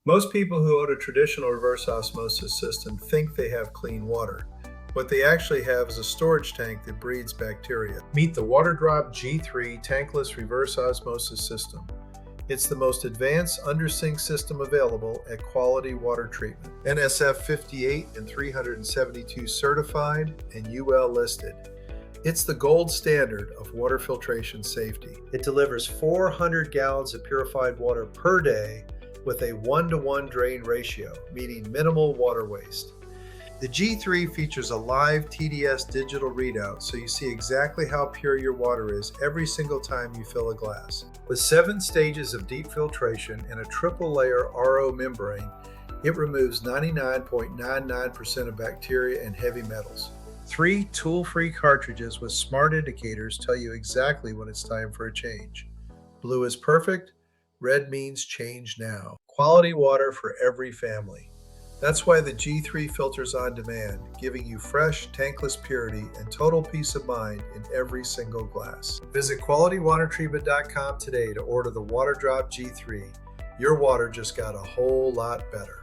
Most people who own a traditional reverse osmosis system think they have clean water. What they actually have is a storage tank that breeds bacteria. Meet the WaterDrop G3 tankless reverse osmosis system. It's the most advanced under-sink system available at quality water treatment. NSF 58 and 372 certified and UL listed. It's the gold standard of water filtration safety. It delivers 400 gallons of purified water per day with a 1-to-1 drain ratio, meaning minimal water waste. The G3 features a live TDS digital readout, so you see exactly how pure your water is every single time you fill a glass. With 7 stages of deep filtration and a triple layer RO membrane, it removes 99.99% of bacteria and heavy metals. 3 tool-free cartridges with smart indicators tell you exactly when it's time for a change. Blue is perfect, red means change now. Quality water for every family. That's why the G3 filters on demand, giving you fresh, tankless purity and total peace of mind in every single glass. Visit qualitywatertreatment.com today to order the WaterDrop G3. Your water just got a whole lot better.